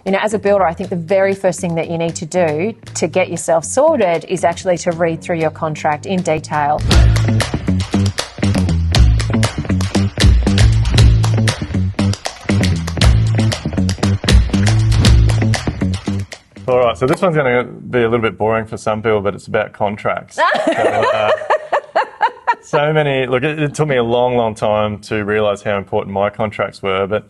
As a builder, I think the very first thing that you need to do to get yourself sorted is actually to read through your contract in detail. All right, so this one's going to be a little bit boring for some people, but it's about contracts. Look, it took me a long, long time to realise how important my contracts were, but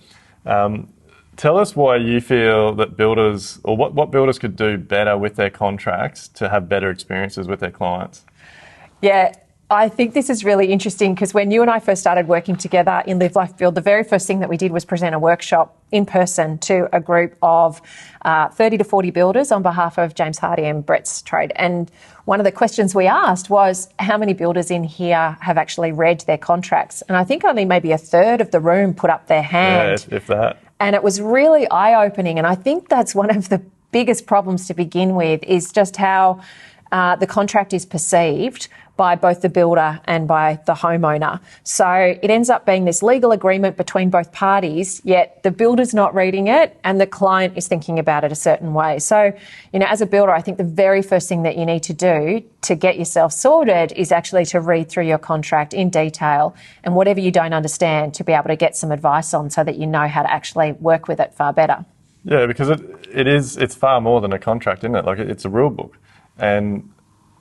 tell us why you feel that builders, or what builders could do better with their contracts to have better experiences with their clients. Yeah, I think this is really interesting because when you and I first started working together in Live Life Build, the very first thing that we did was present a workshop in person to a group of 30 to 40 builders on behalf of James Hardy and Brett's Trade. And one of the questions we asked was, how many builders in here have actually read their contracts? And I think only maybe a third of the room put up their hand. Yeah, if that. And it was really eye-opening. And I think that's one of the biggest problems to begin with, is just how the contract is perceived by both the builder and by the homeowner. So it ends up being this legal agreement between both parties, yet the builder's not reading it and the client is thinking about it a certain way. So, as a builder, I think the very first thing that you need to do to get yourself sorted is actually to read through your contract in detail, and whatever you don't understand, to be able to get some advice on so that you know how to actually work with it far better. Yeah, because it's far more than a contract, isn't it? Like, it's a rule book. And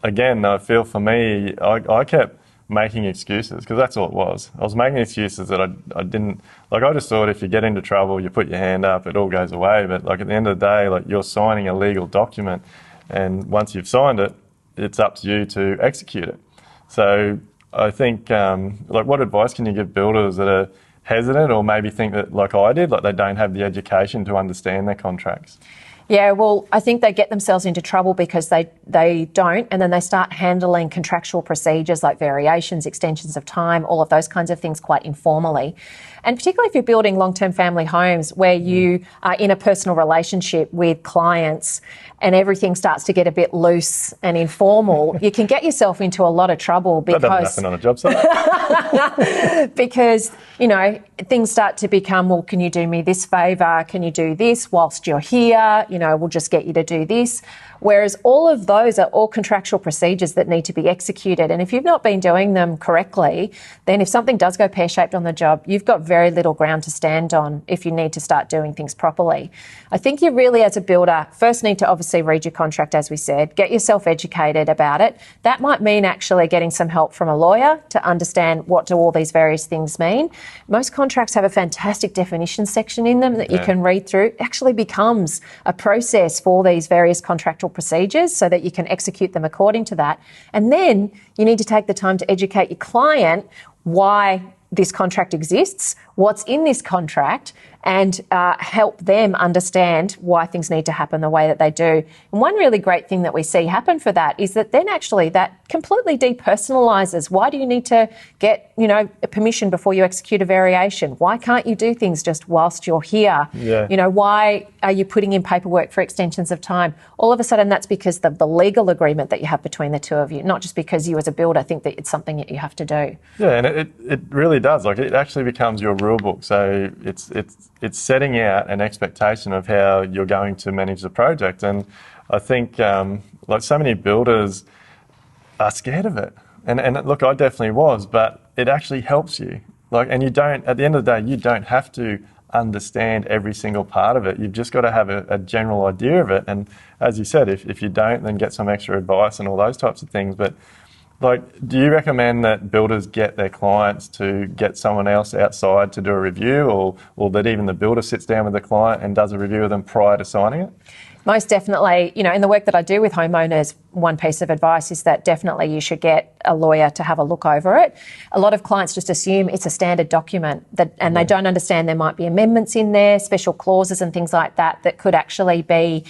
again, I feel for me, I kept making excuses, because that's all it was. I was making excuses that I didn't, I just thought if you get into trouble, you put your hand up, it all goes away. But at the end of the day, you're signing a legal document, and once you've signed it, it's up to you to execute it. So I think, what advice can you give builders that are hesitant, or maybe think that, like I did, they don't have the education to understand their contracts? Yeah, well, I think they get themselves into trouble because they don't, and then they start handling contractual procedures like variations, extensions of time, all of those kinds of things quite informally. And particularly if you're building long-term family homes where you are in a personal relationship with clients and everything starts to get a bit loose and informal, you can get yourself into a lot of trouble because... That doesn't happen on a job site. Because, things start to become, well, can you do me this favour? Can you do this whilst you're here? We'll just get you to do this. Whereas all of those are all contractual procedures that need to be executed. And if you've not been doing them correctly, then if something does go pear-shaped on the job, you've got very little ground to stand on if you need to start doing things properly. I think you really, as a builder, first need to obviously read your contract, as we said, get yourself educated about it. That might mean actually getting some help from a lawyer to understand what do all these various things mean. Most contracts have a fantastic definition section in them that you can read through. It actually becomes a process for these various contractual procedures so that you can execute them according to that. And then you need to take the time to educate your client why this contract exists, what's in this contract, and help them understand why things need to happen the way that they do. And one really great thing that we see happen for that is that then actually that completely depersonalises. Why do you need to get, a permission before you execute a variation? Why can't you do things just whilst you're here? Yeah. Why are you putting in paperwork for extensions of time? All of a sudden, that's because of the legal agreement that you have between the two of you, not just because you as a builder think that it's something that you have to do. Yeah, and it really does. It actually becomes your rule book. So it's setting out an expectation of how you're going to manage the project. And I think so many builders are scared of it. And look, I definitely was, but it actually helps you. And you don't, at the end of the day, you don't have to understand every single part of it. You've just got to have a general idea of it. And as you said, if you don't, then get some extra advice and all those types of things. But do you recommend that builders get their clients to get someone else outside to do a review, or that even the builder sits down with the client and does a review of them prior to signing it? Most definitely. In the work that I do with homeowners, one piece of advice is that definitely you should get a lawyer to have a look over it. A lot of clients just assume it's a standard document and they don't understand there might be amendments in there, special clauses and things like that that could actually be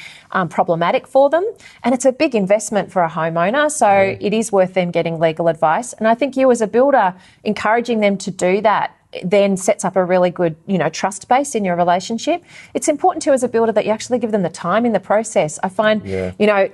problematic for them. And it's a big investment for a homeowner, so it is worth them getting legal advice. And I think you as a builder, encouraging them to do that then sets up a really good, trust base in your relationship. It's important too as a builder that you actually give them the time in the process. I find,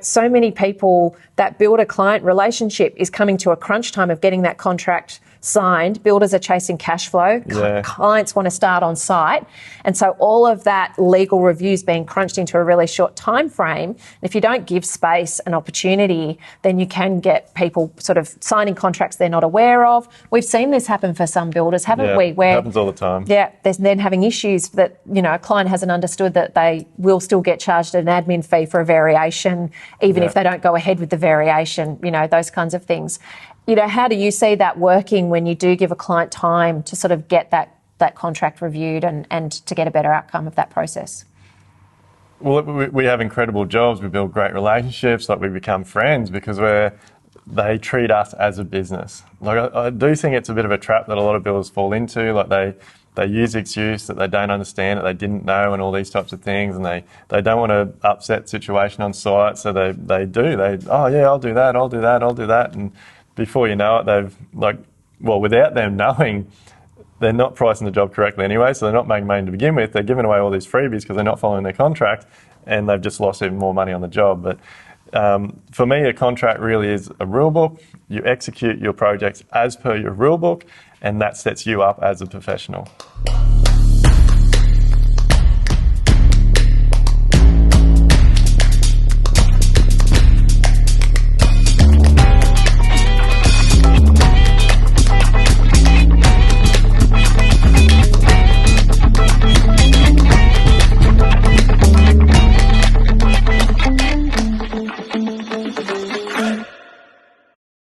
so many people, that builder-client relationship is coming to a crunch time of getting that contract signed. Builders are chasing cash flow. Clients want to start on site. And so all of that legal reviews being crunched into a really short time frame. And if you don't give space and opportunity, then you can get people sort of signing contracts they're not aware of. We've seen this happen for some builders, haven't we? Where it happens all the time. Yeah, they're then having issues that, a client hasn't understood that they will still get charged an admin fee for a variation, even if they don't go ahead with the variation, those kinds of things. How do you see that working when you do give a client time to sort of get that contract reviewed and to get a better outcome of that process? Well, we have incredible jobs. We build great relationships. Like, we become friends because they treat us as a business. Like, I do think it's a bit of a trap that a lot of builders fall into. Like, they use the excuse that they don't understand, that they didn't know, and all these types of things, and they don't want to upset situation on site, so they I'll do that, and before you know it, without them knowing, they're not pricing the job correctly anyway, so they're not making money to begin with. They're giving away all these freebies because they're not following their contract, and they've just lost even more money on the job. But for me, a contract really is a rule book. You execute your projects as per your rule book, and that sets you up as a professional.